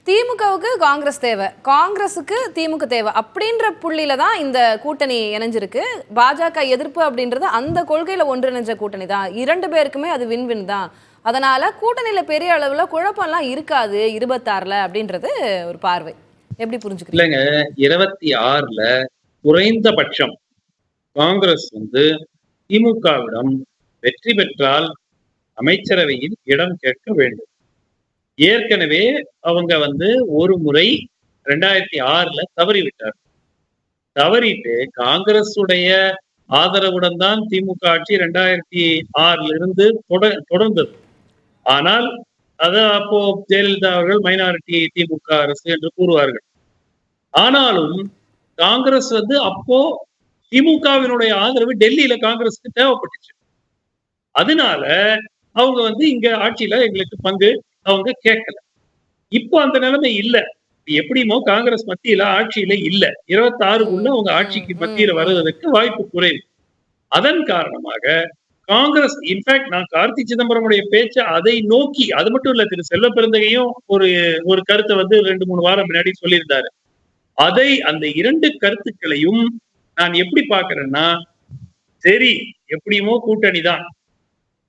திமுகவுக்கு காங்கிரஸ் தேவை, காங்கிரஸுக்கு திமுக தேவை அப்படின்ற புள்ளியில தான் இந்த கூட்டணி இணைஞ்சிருக்கு. பாஜக எதிர்ப்பு அப்படின்றது அந்த கொள்கையில ஒன்றிணைஞ்ச கூட்டணி தான். 2 பேருக்குமே அது வின் தான். அதனால கூட்டணியில பெரிய அளவுல குழப்பம்லாம் இருக்காது 26ல அப்படின்றது ஒரு பார்வை. எப்படி புரிஞ்சுக்கிறீங்க? இல்லைங்க, 26ல குறைந்தபட்சம் காங்கிரஸ் திமுகவிடம் வெற்றி பெற்றால் அமைச்சரவையில் இடம் கேட்க வேண்டும். ஏற்கனவே அவங்க ஒரு முறை 2006ல தவறிவிட்டார். தவறிட்டு காங்கிரஸ் உடைய ஆதரவுடன் தான் திமுக ஆட்சி 2006ல இருந்து தொடர்ந்தது. ஆனால் அது அப்போ ஜெயலலிதா அவர்கள் மைனாரிட்டி திமுக அரசு என்று கூறுவார்கள். ஆனாலும் காங்கிரஸ் அப்போ திமுகவினுடைய ஆதரவு டெல்லியில காங்கிரஸுக்கு தேவைப்பட்டுச்சு. அதனால அவங்க இங்க ஆட்சியில எங்களுக்கு பங்கு அவங்க கேட்கல. இப்போ அந்த நிலைமை இல்ல. எப்படிமோ காங்கிரஸ் மத்தியில ஆட்சியில இல்ல. 26க்குள்ள அவங்க ஆட்சிக்கு மத்தியில வருவதற்கு வாய்ப்பு குறைவு. அதன் காரணமாக காங்கிரஸ் இன்ஃபேக்ட் நான் கார்த்தி சிதம்பரமுடைய பேச்ச அதை நோக்கி, அது மட்டும் இல்ல, திரு செல்வ பெருந்தகையும் ஒரு கருத்தை 2-3 வாரம் முன்னாடி சொல்லியிருந்தாரு. அதை அந்த 2 கருத்துக்களையும் நான் எப்படி பாக்குறேன்னா, சரி எப்படியுமோ கூட்டணி தான்.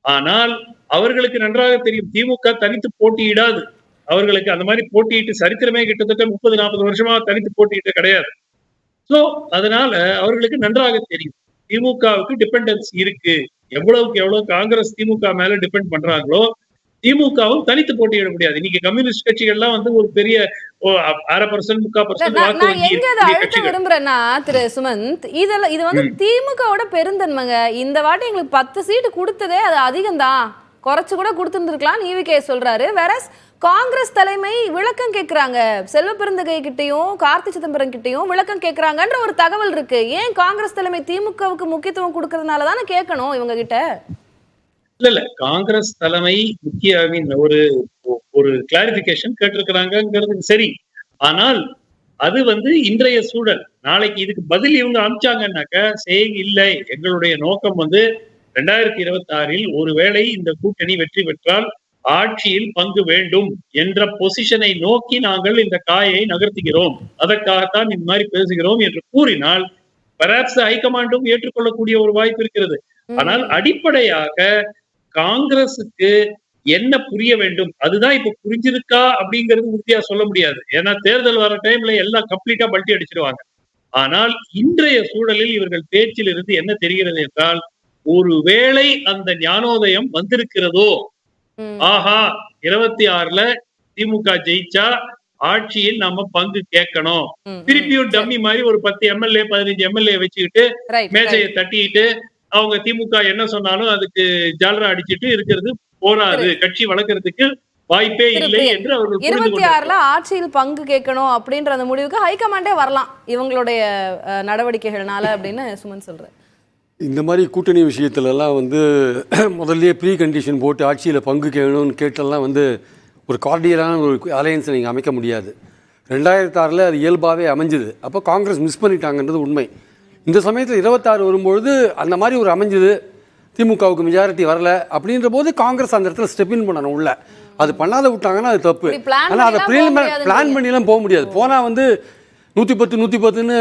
ஆனால் அவர்களுக்கு நன்றாக தெரியும் திமுக தனித்து போட்டியிடாது. அவர்களுக்கு அந்த மாதிரி போட்டியிட்டு சரித்திரமே கிட்டத்தட்ட 30-40 வருஷமா தனித்து போட்டியிட்டு கிடையாது. சோ அதனால அவர்களுக்கு நன்றாக தெரியும் திமுகவுக்கு டிபெண்டன்ஸ் இருக்கு. எவ்வளவுக்கு எவ்வளவு காங்கிரஸ் திமுக மேல டிபெண்ட் பண்றாங்களோ திமுகவும் தனித்து போட்டியிட முடியாது. இன்னைக்கு கம்யூனிஸ்ட் கட்சிகள்லாம் ஒரு பெரிய 1/2%, 3/4% வாக்கு நான் எங்க அதை அழுத்த விரும்புறேன்னா திரு சுமந்த், இது திமுகவோட பெருந்தன்மைங்க. இந்த வாட்டி எங்களுக்கு 10 சீட்டு கொடுத்ததே அது அதிகம் தான், குறைச்சு கூட கொடுத்துருந்துருக்கலாம் ஈவிகே சொல்றாரு. வேற காங்கிரஸ் தலைமை விளக்கம் கேட்கிறாங்க, செல்வ பெருந்தகை கிட்டையும் கார்த்தி சிதம்பரம் கிட்டையும் விளக்கம் கேட்கிறாங்கன்ற ஒரு தகவல் இருக்கு. ஏன் காங்கிரஸ் தலைமை திமுகவுக்கு முக்கியத்துவம் கொடுக்கறதுனால தானே கேட்கணும் இவங்க கிட்ட? இல்ல காங்கிரஸ் தலைமை முக்கிய ஒரு கிளாரிபிகேஷன் கேட்டிருக்கிறாங்கிறது சரி. ஆனால் அது இன்றைய சூழல். நாளைக்கு இதுக்கு பதில் இவங்க அனுப்பிச்சாங்கன்னாக்க இல்லை, எங்களுடைய நோக்கம் 2026ல் ஒருவேளை இந்த கூட்டணி வெற்றி பெற்றால் ஆட்சியில் பங்கு வேண்டும் என்ற பொசிஷனை நோக்கி நாங்கள் இந்த காயை நகர்த்துகிறோம், அதற்காகத்தான் இந்த மாதிரி பேசுகிறோம் என்று கூறினால் பெராப்ஸ் ஹைகமாண்டும் ஏற்றுக்கொள்ளக்கூடிய ஒரு வாய்ப்பு இருக்கிறது. ஆனால் அடிப்படையாக காங்கிரசுக்கு என்ன புரிய வேண்டும், அதுதான் இப்ப புரிஞ்சிருக்கா அப்படிங்கிறது உறுதியா சொல்ல முடியாது. ஏன்னா தேர்தல் வர டைம்ல எல்லாம் கம்ப்ளீட்டா பல்ட்டி அடிச்சிருவாங்க. ஆனால் இன்றைய சூழலில் இவர்கள் பேச்சில் இருந்து என்ன தெரிகிறது என்றால், ஒருவேளை அந்த ஞானோதயம் வந்திருக்கிறதோ, ஆஹா 26ல திமுக ஜெயிச்சா ஆட்சியில் நம்ம பங்கு கேட்கணும், திருப்பியும் டம்மி மாதிரி ஒரு 10 எம்எல்ஏ 15 எம்எல்ஏ வச்சுக்கிட்டு மேசையை தட்டிட்டு அவங்க திமுக என்ன சொன்னாலும் அதுக்கு ஜாலரா அடிச்சிட்டு இருக்கிறது போராது, கட்சி வளர்க்கறதுக்கு வாய்ப்பே இல்லை என்று அவர்கள் 26ல ஆட்சியில் பங்கு கேட்கணும் அப்படின்ற அந்த முடிவுக்கு ஹைகமாண்டே வரலாம் இவங்களுடைய நடவடிக்கைகள்னால அப்படின்னு சுமன் சொல்றேன். இந்த மாதிரி கூட்டணி விஷயத்துலலாம் முதல்லயே ப்ரீ கண்டிஷன் போட்டு ஆட்சியில் பங்கு கேட்கணும்னு கேட்டெல்லாம் ஒரு கார்டியலான ஒரு அலையன்ஸை நீங்கள் அமைக்க முடியாது. 2006ல் அது இயல்பாகவே அமைஞ்சுது. அப்போ காங்கிரஸ் மிஸ் பண்ணிட்டாங்கன்றது உண்மை. இந்த சமயத்தில் 26 வரும்பொழுது அந்த மாதிரி ஒரு அமைஞ்சது, திமுகவுக்கு மெஜாரிட்டி வரல அப்படின்ற போது காங்கிரஸ் அந்த இடத்துல ஸ்டெப் இன் பண்ணணும் உள்ள. அது பண்ணாத விட்டாங்கன்னா அது தப்பு. ஆனால் அதை பிளான் பண்ணிலாம் போக முடியாது. போனால் 110 110ன்னு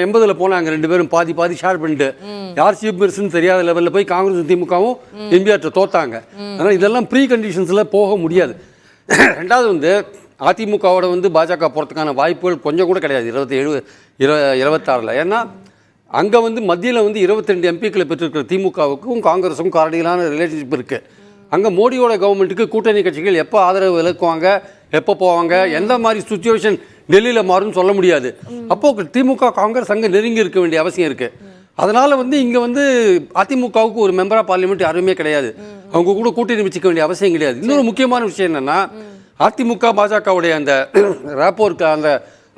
80ல் போனாங்க 2 பேரும் பாதி ஷேர் பண்ணிட்டு, யார் சீஃப் மினிஸ்டர்னு தெரியாத லெவலில் போய் காங்கிரஸ் திமுகவும் எம்பிஆர்ட்ட தோத்தாங்க. அதனால் இதெல்லாம் ப்ரீ கண்டிஷன்ஸில் போக முடியாது. ரெண்டாவது அதிமுகவோட பாஜக போகிறதுக்கான வாய்ப்புகள் கொஞ்சம் கூட கிடையாது 26ல். ஏன்னா அங்கே மத்தியில் 22 எம்பிக்களை பெற்றிருக்கிற திமுகவுக்கும் காங்கிரஸுக்கும் கார்டியலான ரிலேஷன்ஷிப் இருக்குது. அங்கே மோடியோட கவர்மெண்ட்டுக்கு கூட்டணி கட்சிகள் எப்போ ஆதரவு விலக்குவாங்க, எப்போ போவாங்க, எந்த மாதிரி சுச்சுவேஷன் டெல்லியில் மாறும்னு சொல்ல முடியாது. அப்போது திமுக காங்கிரஸ் அங்கே நெருங்கி இருக்க வேண்டிய அவசியம் இருக்குது. அதனால் இங்கே அதிமுகவுக்கு ஒரு மெம்பர் ஆஃப் பார்லிமெண்ட் யாருமே கிடையாது. அவங்க கூட கூட்டணி வச்சுக்க வேண்டிய அவசியம் கிடையாது. இன்னொரு முக்கியமான விஷயம் என்னென்னா, அதிமுக பாஜகவுடைய அந்த ரேப்போ இருக்க அந்த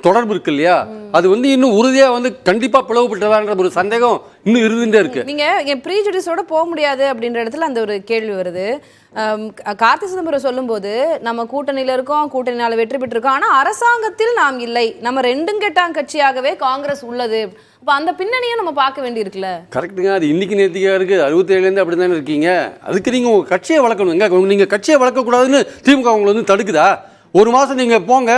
தொடர்பு இருக்கு இல்லையா, அது இன்னும் உறுதியா கண்டிப்பா பிளவுபட்டதான்ற ஒரு சந்தேகம் இன்னும் இருந்துட்டே இருக்கு. நீங்க ப்ரீஜுடிஸோட போக முடியாது அப்படின்ற இடத்துல அந்த ஒரு கேள்வி வருது. கார்த்தி சிதம்பரம் சொல்லும் போது நம்ம கூட்டணியில இருக்கோம், கூட்டணியால வெற்றி பெற்றிருக்கோம், ஆனா அரசாங்கத்தில் நாம் இல்லை, நம்ம 2 கெட்டாங் கட்சியாகவே காங்கிரஸ் உள்ளது. அப்ப அந்த பின்னணியும் நம்ம பார்க்க வேண்டி இருக்குல்ல. கரெக்டுங்க. அது இன்னைக்கு நேர்த்திக்கா இருக்கு. 67லேருந்து அப்படித்தானே இருக்கீங்க. அதுக்கு நீங்க உங்க கட்சியை வளர்க்கணுங்க. நீங்க கட்சியை வளர்க்க கூடாதுன்னு திமுக உங்களை தடுக்குதா? ஒரு மாதம் நீங்கள் போங்க,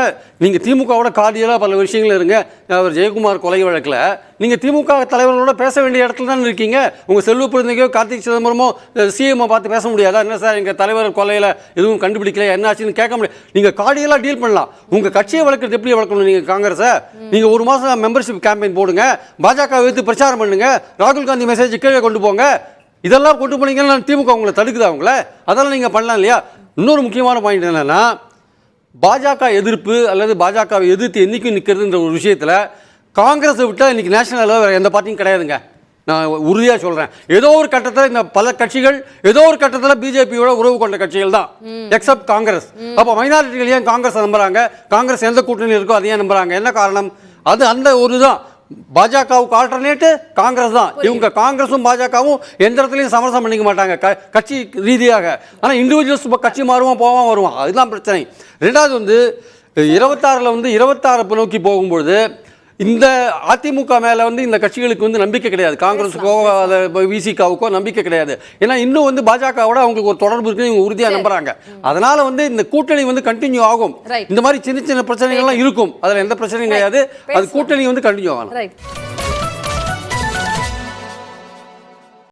நீங்கள் திமுகவோட கார்டியலாக பல விஷயங்கள் இருங்க. அவர் ஜெயக்குமார் கொலை வழக்கில் நீங்கள் திமுக தலைவர்களோட பேச வேண்டிய இடத்துல தான் இருக்கீங்க. உங்கள் செல்வ பிறந்தகையோ கார்த்திக் சிதம்பரமோ சிஎம்ஐ பார்த்து பேச முடியாதா? என்ன சார் எங்கள் தலைவர் கொலையில் எதுவும் கண்டுபிடிக்கல, என்ன ஆச்சுன்னு கேட்க முடியாது. நீங்கள் கார்டியலாக டீல் பண்ணலாம். உங்கள் கட்சியை வளர்க்குறது எப்படி வளர்க்கணும்? நீங்கள் காங்கிரஸை நீங்கள் ஒரு மாதம் மெம்பர்ஷிப் கேம்பெயின் போடுங்க, பாஜக வைத்து பிரச்சாரம் பண்ணுங்க, ராகுல் காந்தி மெசேஜ் கீழே கொண்டு போங்க. இதெல்லாம் கொண்டு போனீங்கன்னா திமுக உங்களை தடுக்குதா? அவங்கள அதெல்லாம் நீங்கள் பண்ணலாம் இல்லையா? இன்னொரு முக்கியமான பாயிண்ட் என்னன்னா, பாஜக எதிர்ப்பு அல்லது பாஜகவை எதிர்த்து என்னைக்கும் நிற்கிறதுன்ற ஒரு விஷயத்தில் காங்கிரஸை விட்டால் இன்னைக்கு நேஷனல் அளவில் வேறு எந்த பார்ட்டியும் கிடையாதுங்க. நான் உறுதியாக சொல்கிறேன். ஏதோ ஒரு கட்டத்தில் இந்த பல கட்சிகள் ஏதோ ஒரு கட்டத்தில் பிஜேபியோட உறவு கொண்ட கட்சிகள் தான், எக்ஸப்ட் காங்கிரஸ். அப்போ மைனாரிட்டிகள் ஏன் காங்கிரஸ் நம்புறாங்க? காங்கிரஸ் எந்த கூட்டணி இருக்கோ அதையே நம்புறாங்க. என்ன காரணம்? அது அந்த ஒரு தான். பாஜகவுக்கு ஆல்டர்னேட்டு காங்கிரஸ் தான். இவங்க காங்கிரஸும் பாஜகவும் எந்த இடத்துலையும் சமரசம் பண்ணிக்க மாட்டாங்க கட்சி ரீதியாக. ஆனால் இண்டிவிஜுவல்ஸ் கட்சி மாறுவான் போவான் வருவான், அதுதான் பிரச்சனை. ரெண்டாவது வந்து 26 வந்து 26 நோக்கி போகும்பொழுது இந்த அதிமுக மேலே வந்து இந்த கட்சிகளுக்கு வந்து நம்பிக்கை கிடையாது. காங்கிரஸுக்கோ விசிகாவுக்கோ நம்பிக்கை கிடையாது. ஏன்னா இன்னும் வந்து பாஜகவோட அவங்களுக்கு ஒரு தொடர்பு இருக்குன்னு இவங்க உறுதியாக நம்புறாங்க. அதனால வந்து இந்த கூட்டணி வந்து கண்டினியூ ஆகும். இந்த மாதிரி சின்ன சின்ன பிரச்சனைகள்லாம் இருக்கும், அதில் எந்த பிரச்சனையும் கிடையாது. அது கூட்டணி வந்து கண்டினியூ ஆகலாம்.